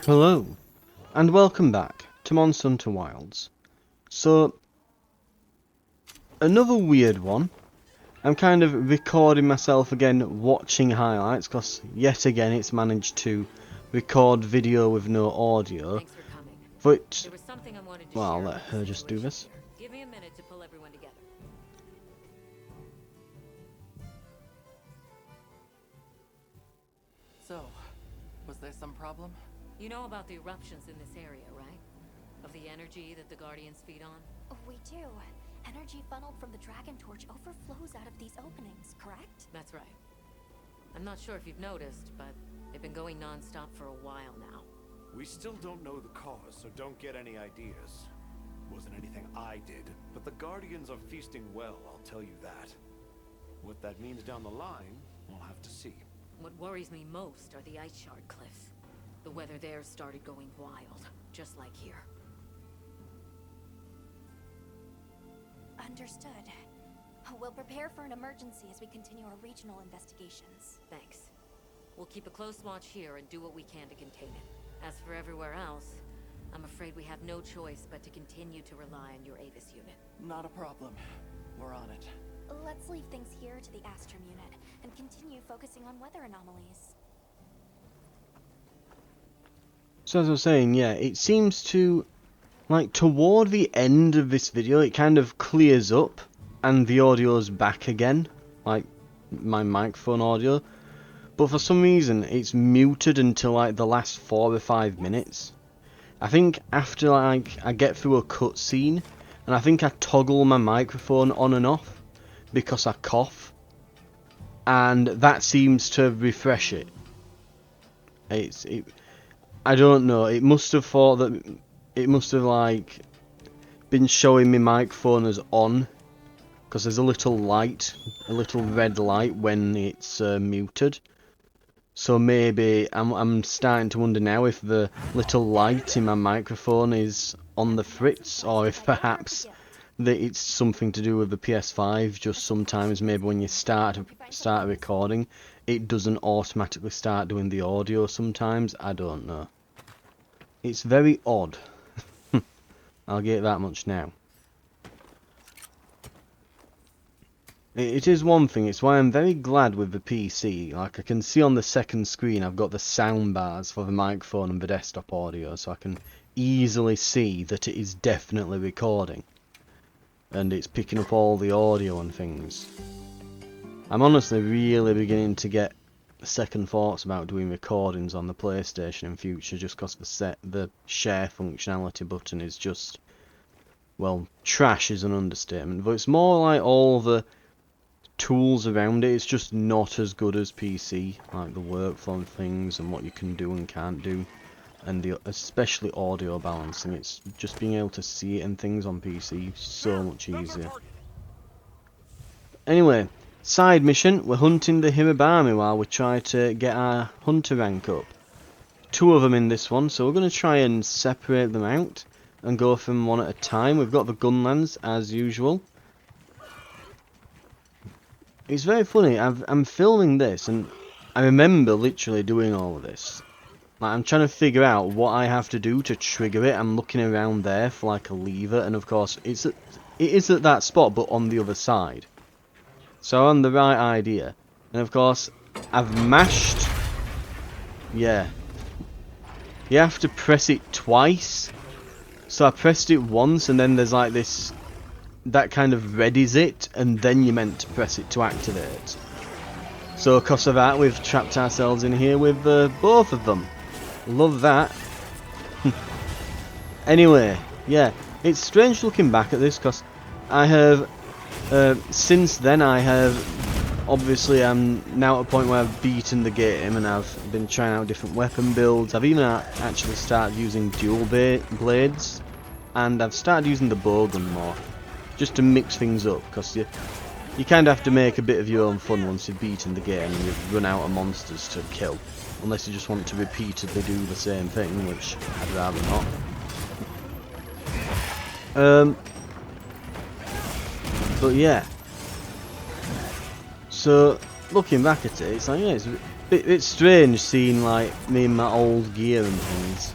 Hello, and welcome back to Monster Hunter Wilds. So, another weird one. I'm kind of recording myself again, watching highlights, because yet again it's managed to record video with no audio. Thanks for coming. But, There was something I wanted to well, I'll share let about the her just do situation this. here. Give me a minute to pull everyone together. So, was there some problem? You know about the eruptions in this area, right? Of the energy that the Guardians feed on? We do. Energy funneled from the Dragon Torch overflows out of these openings, correct? That's right. I'm not sure if you've noticed, but they've been going non-stop for a while now. We still don't know the cause, so don't get any ideas. Wasn't anything I did, but the Guardians are feasting well, I'll tell you that. What that means down the line, we'll have to see. What worries me most are the ice shard cliffs. The weather there started going wild, just like here. Understood. We'll prepare for an emergency as we continue our regional investigations. Thanks. We'll keep a close watch here and do what we can to contain it. As for everywhere else, I'm afraid we have no choice but to continue to rely on your Avis unit. Not a problem. We're on it. Let's leave things here to the Astrum unit and continue focusing on weather anomalies. So as I was saying, yeah, it seems to, like, toward the end of this video, it kind of clears up and the audio's back again, like my microphone audio. But for some reason, it's muted until like the last 4 or 5 minutes. I think after like I get through a cutscene, and I think I toggle my microphone on and off because I cough, and that seems to refresh it. I don't know. It must have thought that it must have like been showing my microphone as on, because there's a little light, a little red light when it's muted. So maybe I'm starting to wonder now if the little light in my microphone is on the fritz, or if perhaps that it's something to do with the PS5. Just sometimes maybe when you start a recording, it doesn't automatically start doing the audio sometimes. I don't know. It's very odd. I'll get that much now. It is one thing, it's why I'm very glad with the PC. Like, I can see on the second screen I've got the sound bars for the microphone and the desktop audio, so I can easily see that it is definitely recording. And it's picking up all the audio and things. I'm honestly really beginning to get second thoughts about doing recordings on the PlayStation in future, just because the share functionality button is just, well, trash is an understatement, but it's more like all the tools around it. It's just not as good as PC, like the workflow and things and what you can do and can't do, and especially audio balancing. It's just being able to see it and things on PC so much easier. Anyway, side mission, we're hunting the Hirabami while we try to get our hunter rank up. 2 of them in this one, so we're going to try and separate them out and go from one at a time. We've got the gunlands as usual. It's very funny, I'm filming this and I remember literally doing all of this. Like, I'm trying to figure out what I have to do to trigger it. I'm looking around there for like a lever, and of course it is at that spot but on the other side. So I'm on the right idea. And of course I've mashed. Yeah. You have to press it twice. So I pressed it once and then there's like this, that kind of readies it, and then you're meant to press it to activate. So because of that, we've trapped ourselves in here with both of them. Love that. Anyway, yeah, it's strange looking back at this, because I have, since then I have, obviously I'm now at a point where I've beaten the game, and I've been trying out different weapon builds. I've even actually started using dual blades, and I've started using the bowgun more, just to mix things up, because you kind of have to make a bit of your own fun once you've beaten the game and you've run out of monsters to kill, unless you just want to repeatedly do the same thing, which I'd rather not. But yeah, so looking back at it, it's like, yeah, It's strange seeing like me in my old gear and things.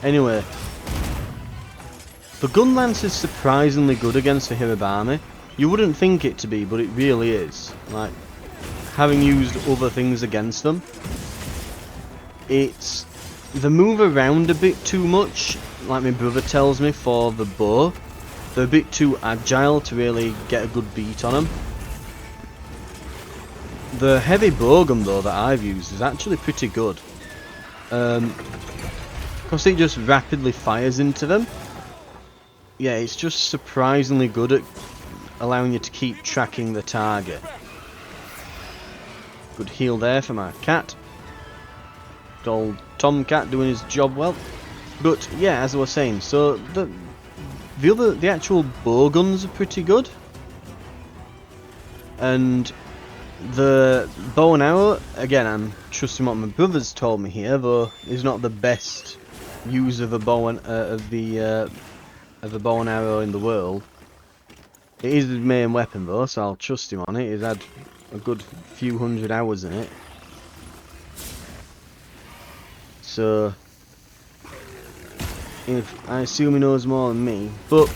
Anyway, the gun lance is surprisingly good against the Hirabami. You wouldn't think it to be, but it really is. Like, having used other things against them, they move around a bit too much, like my brother tells me, for the bow. They're a bit too agile to really get a good beat on them. The heavy bowgun though that I've used is actually pretty good. Because it just rapidly fires into them. Yeah, it's just surprisingly good at allowing you to keep tracking the target. Good heal there for my cat. Good old Tomcat doing his job well. But yeah, as I was saying, so the actual bowguns are pretty good. And the bow and arrow, again, I'm trusting what my brother's told me here, though he's not the best user of a bow and of a bow and arrow in the world. It is his main weapon though, so I'll trust him on it. He's had a good few hundred hours in it. So I assume he knows more than me. But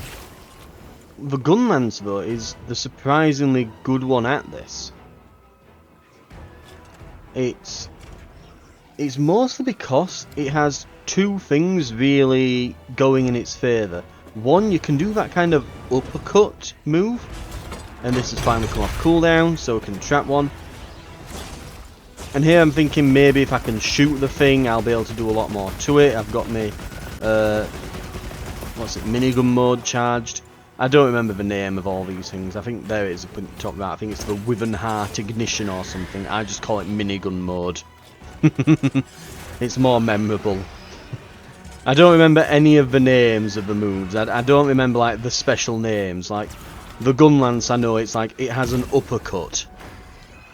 the gun lance though is the surprisingly good one at this. It's mostly because it has two things really going in its favour. One, you can do that kind of uppercut move, and this has finally come off cooldown, so we can trap one. And here I'm thinking maybe if I can shoot the thing, I'll be able to do a lot more to it. I've got my minigun mode charged. I don't remember the name of all these things. I think there it is up in the top right. I think it's the Wivenheart ignition or something. I just call it minigun mode. It's more memorable. I don't remember any of the names of the moves. I don't remember like the special names. Like the gun lance, I know it's like it has an uppercut,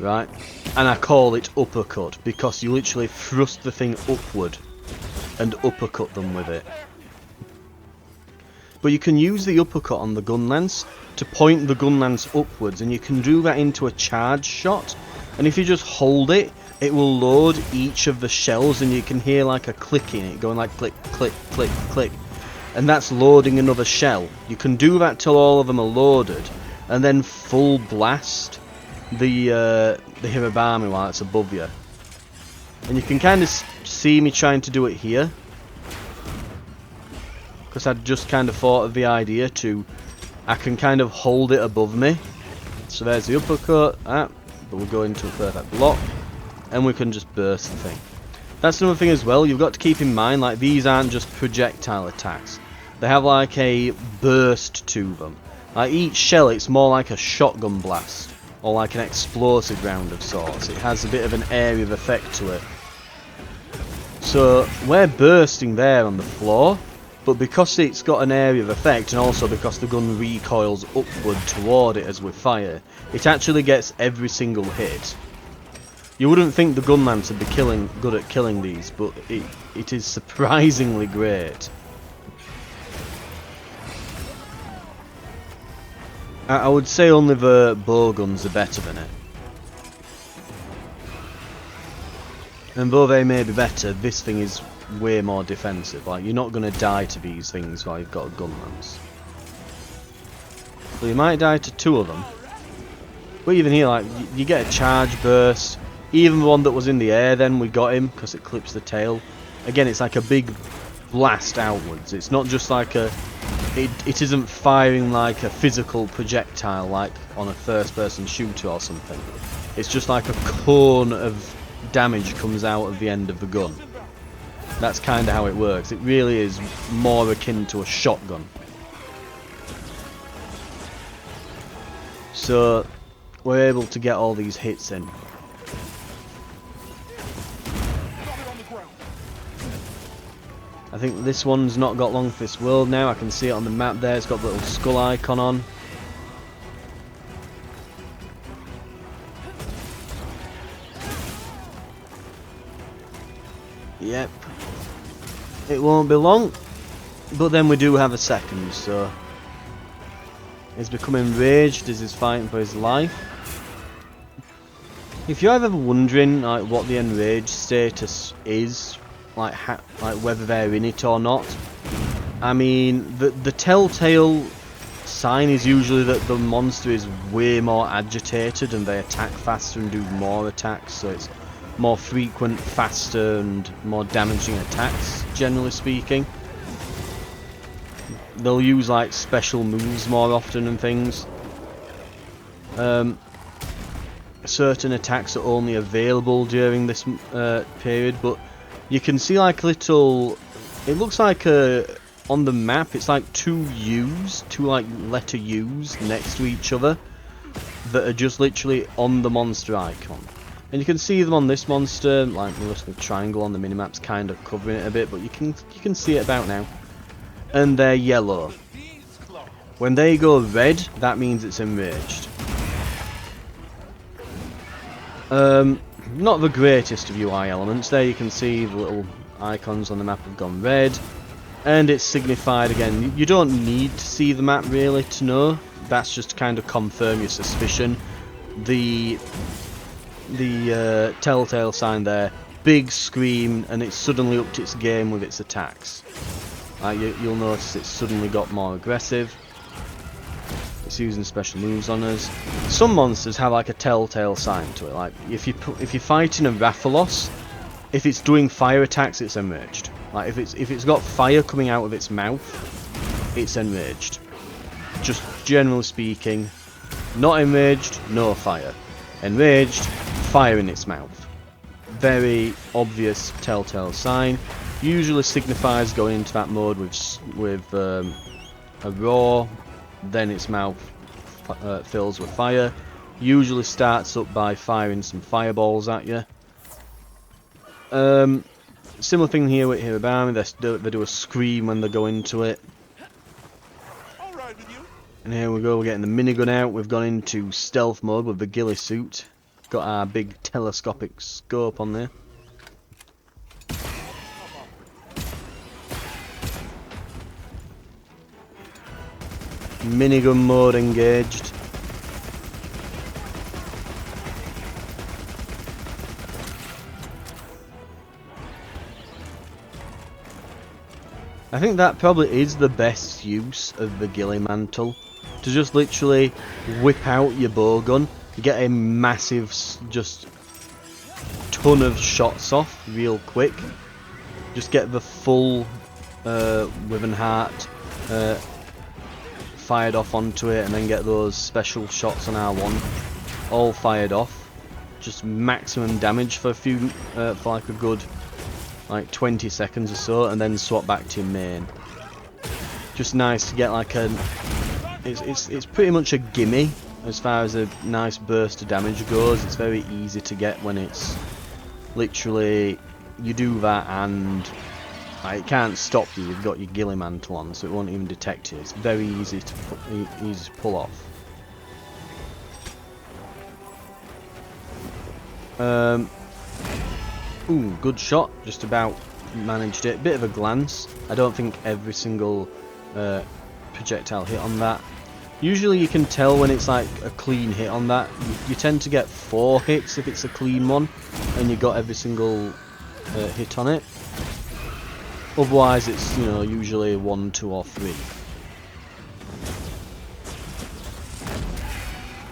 right? And I call it uppercut because you literally thrust the thing upward and uppercut them with it. But you can use the uppercut on the gun lance to point the gun lance upwards, and you can do that into a charge shot. And if you just hold it, it will load each of the shells, and you can hear like a click in it, going like click, click, click, click. And that's loading another shell. You can do that till all of them are loaded, and then full blast the Hirabami while it's above you. And you can kind of see me trying to do it here, because I'd just kind of thought of the idea I can kind of hold it above me. So there's the uppercut, but we'll go into a perfect block, and we can just burst the thing. That's another thing as well, you've got to keep in mind, like these aren't just projectile attacks. They have like a burst to them. Like each shell, it's more like a shotgun blast, or like an explosive round of sorts. It has a bit of an area of effect to it. So we're bursting there on the floor, but because it's got an area of effect, and also because the gun recoils upward toward it as we fire, it actually gets every single hit. You wouldn't think the gun lance would be good at killing these, but it is surprisingly great. I would say only the bow guns are better than it. And though they may be better, this thing is way more defensive. Like, you're not going to die to these things while you've got a gun lance. Well, you might die to two of them. But even here, like, you get a charge burst. Even the one that was in the air, then we got him because it clips the tail. Again, it's like a big blast outwards. It's not just like a... It isn't firing like a physical projectile like on a first-person shooter or something. It's just like a cone of damage comes out of the end of the gun. That's kind of how it works. It really is more akin to a shotgun. So we're able to get all these hits in. I think this one's not got long for this world now. I can see it on the map there. It's got the little skull icon on. Yep. It won't be long. But then we do have a second, so... He's becoming enraged as he's fighting for his life. If you're ever wondering like what the enraged status is, like whether they're in it or not, I mean the telltale sign is usually that the monster is way more agitated and they attack faster and do more attacks, so it's more frequent, faster and more damaging attacks, generally speaking. They'll use like special moves more often and things. Certain attacks are only available during this period, but you can see like little, it looks like on the map it's like two U's, two like letter U's next to each other that are just literally on the monster icon. And you can see them on this monster, like the little triangle on the minimap's kind of covering it a bit, but you can see it about now. And they're yellow. When they go red, that means it's enraged. Not the greatest of UI elements. There you can see the little icons on the map have gone red, and it's signified again. You don't need to see the map really to know. That's just to kind of confirm your suspicion. The telltale sign there, big scream, and it's suddenly upped its game with its attacks. You'll notice it's suddenly got more aggressive. It's using special moves on us. Some monsters have like a telltale sign to it. Like if you're fighting a Rathalos, if it's doing fire attacks, it's enraged. Like if it's got fire coming out of its mouth, it's enraged. Just generally speaking, not enraged, no fire. Enraged, fire in its mouth. Very obvious telltale sign. Usually signifies going into that mode with a roar, then its mouth fills with fire. Usually starts up by firing some fireballs at you. Similar thing here with Hirabami, they do a scream when they go into it. And here we go, we're getting the minigun out. We've gone into stealth mode with the ghillie suit. Got our big telescopic scope on there. Minigun mode engaged. I think that probably is the best use of the ghillie mantle. To just literally whip out your bowgun, get a massive, just ton of shots off real quick. Just get the full Wyvern Heart fired off onto it, and then get those special shots on R1 all fired off. Just maximum damage for for like a good 20 seconds or so, and then swap back to your main. Just nice to get like a, it's pretty much a gimme as far as a nice burst of damage goes. It's very easy to get when it's literally you do that and it can't stop you. You've got your ghillie mantle on, so it won't even detect you. It's very easy to pull off. Ooh, good shot. Just about managed it. Bit of a glance. I don't think every single projectile hit on that. Usually you can tell when it's like a clean hit on that. You tend to get 4 hits if it's a clean one, and you got every single hit on it. Otherwise it's, usually 1, 2 or 3.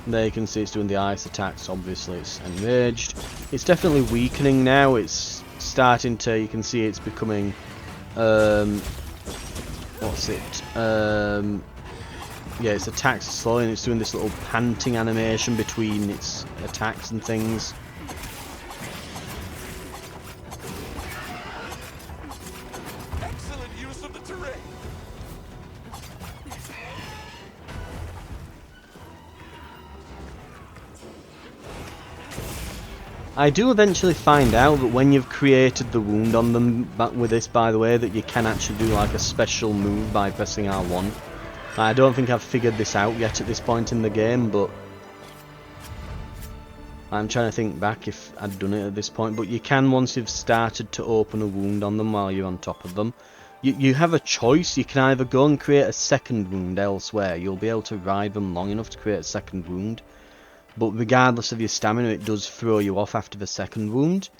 There you can see it's doing the ice attacks. Obviously it's enraged. It's definitely weakening now. It's starting to, you can see it's becoming what's it, yeah, its attacks are slowing. It's doing this little panting animation between its attacks and things. Excellent use of the terrain. I do eventually find out that when you've created the wound on them, with this by the way, that you can actually do like a special move by pressing R1. I don't think I've figured this out yet at this point in the game, but I'm trying to think back if I'd done it at this point. But you can, once you've started to open a wound on them while you're on top of them, you have a choice. You can either go and create a second wound elsewhere. You'll be able to ride them long enough to create a second wound. but regardless of your stamina, it does throw you off after the second wound,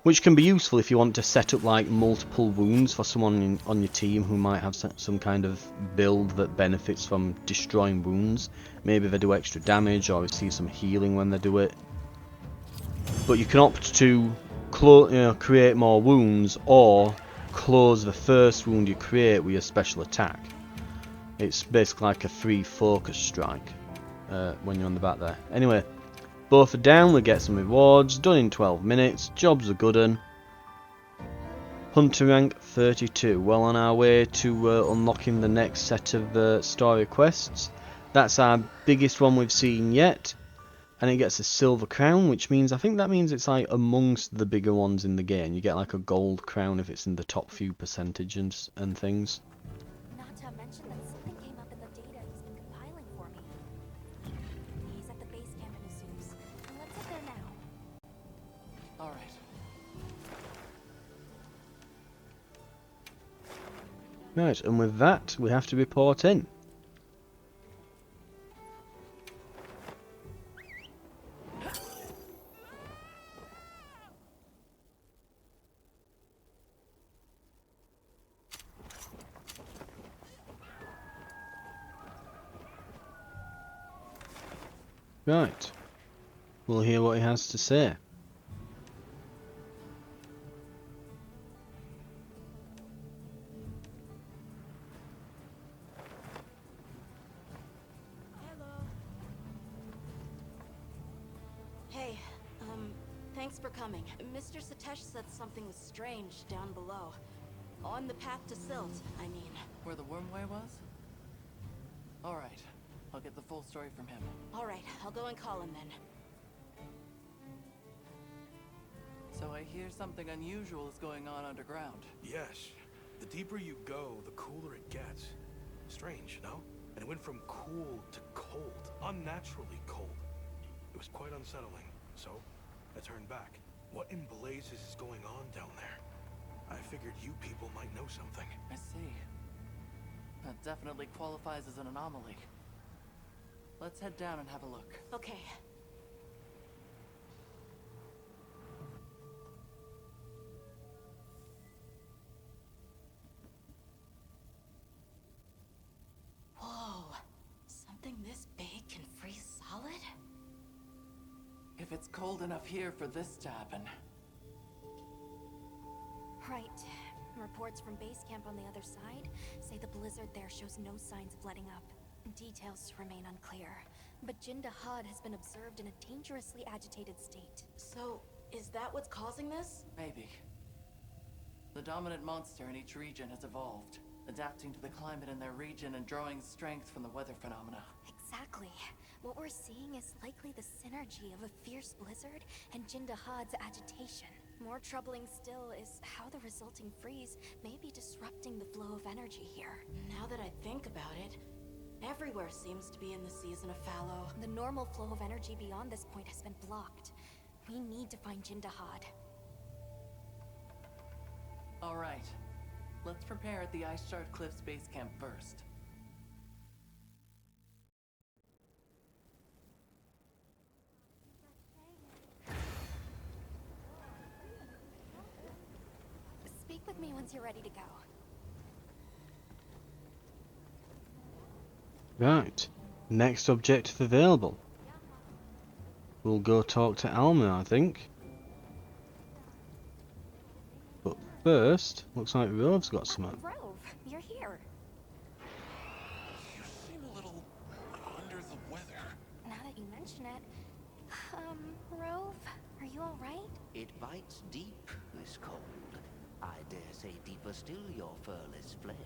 which can be useful if you want to set up like multiple wounds for someone on your team who might have some kind of build that benefits from destroying wounds. Maybe they do extra damage or receive some healing when they do it. But you can opt to create more wounds or close the first wound you create with your special attack. It's basically like a free focus strike when you're on the back there. Anyway, both are down, we get some rewards, done in 12 minutes, job's a good un. Hunter rank 32, well on our way to unlocking the next set of story quests. That's our biggest one we've seen yet, and it gets a silver crown, which means, I think that means it's like amongst the bigger ones in the game. You get like a gold crown if it's in the top few percentages and things. Not to mention that something came up in the data he's been compiling for me. He's at the base camp in Azus. Let's head there now. All right. Right, and with that, we have to report in. Right, we'll hear what he has to say. Hey, thanks for coming. Mr. Satesh said something was strange down below. On the path to Silt, I mean. Where the wormway was? All right. I'll get the full story from him. All right, I'll go and call him then. So I hear something unusual is going on underground. Yes. The deeper you go, the cooler it gets. Strange, no? And it went from cool to cold. Unnaturally cold. It was quite unsettling. So, I turned back. What in blazes is going on down there? I figured you people might know something. I see. That definitely qualifies as an anomaly. Let's head down and have a look. Okay. Whoa. Something this big can freeze solid? If it's cold enough here for this to happen. Right. Reports from base camp on the other side say the blizzard there shows no signs of letting up. Details remain unclear, but Jindahad has been observed in a dangerously agitated state. So, is that what's causing this? Maybe. The dominant monster in each region has evolved, adapting to the climate in their region and drawing strength from the weather phenomena. Exactly. What we're seeing is likely the synergy of a fierce blizzard and Jindahad's agitation. More troubling still is how the resulting freeze may be disrupting the flow of energy here. Now that I think about it, everywhere seems to be in the season of fallow. The normal flow of energy beyond this point has been blocked. We need to find Jindahad. All right. Let's prepare at the Ice Shard Cliffs base camp first. Speak with me once you're ready to go. Right, next objective available. We'll go talk to Alma, I think. But first, looks like Rove's got some. Rove, you're here. You seem a little under the weather. Now that you mention it, Rove, are you all right? It bites deep, this cold. I dare say deeper still your furless flesh.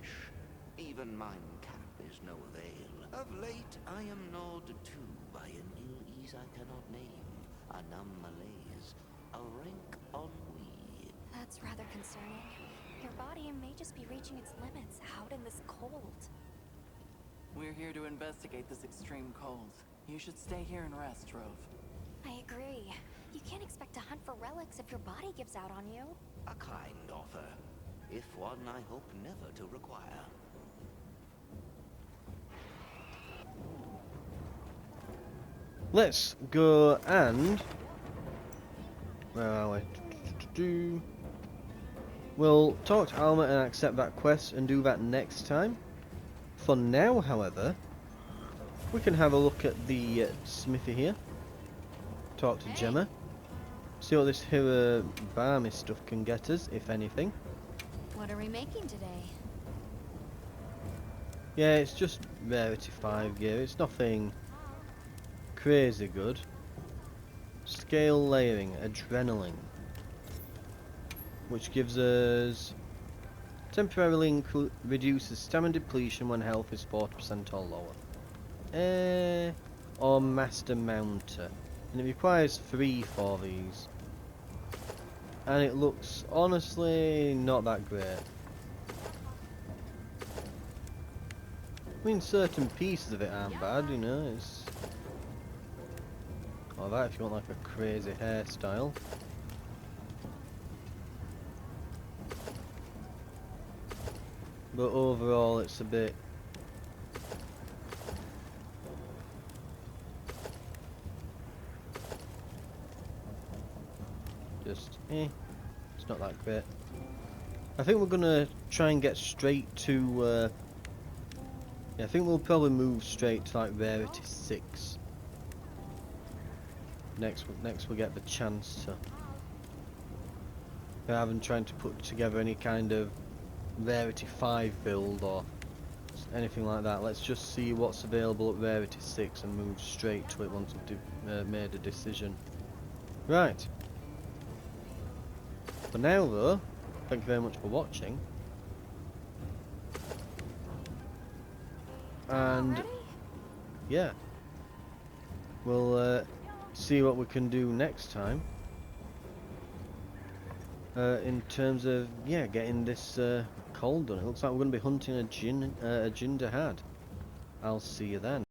Even mine cap is no avail. Of late, I am gnawed too by an ill ease I cannot name, a numb malaise, a rank ennui. That's rather concerning. Your body may just be reaching its limits out in this cold. We're here to investigate this extreme cold. You should stay here and rest, Rove. I agree. You can't expect to hunt for relics if your body gives out on you. A kind offer, if one I hope never to require. let's go and... Where are we? We'll talk to Alma and accept that quest and do that next time. For now, however, we can have a look at the smithy here. Talk to Gemma. See what this Hirabami stuff can get us, if anything. What are we making today? Yeah, it's just rarity 5 gear. It's nothing crazy good. Scale layering, adrenaline, which gives us temporarily reduces stamina depletion when health is 40% or lower. Or master mounter, and it requires 3 for these. And it looks honestly not that great. I mean, certain pieces of it aren't bad, you know. It's or that if you want like a crazy hairstyle. But overall, it's a bit. Just, it's not that great. I think we're gonna try and get straight to. Yeah, I think we'll probably move straight to like rarity 6. Next we'll get the chance to. Rather than trying to put together any kind of rarity 5 build or anything like that. Let's just see what's available at rarity 6 and move straight to it once we've made a decision. Right. For now though, thank you very much for watching. And yeah, we'll see what we can do next time. In terms of getting this cold done. It looks like we're going to be hunting a Jindahad. I'll see you then.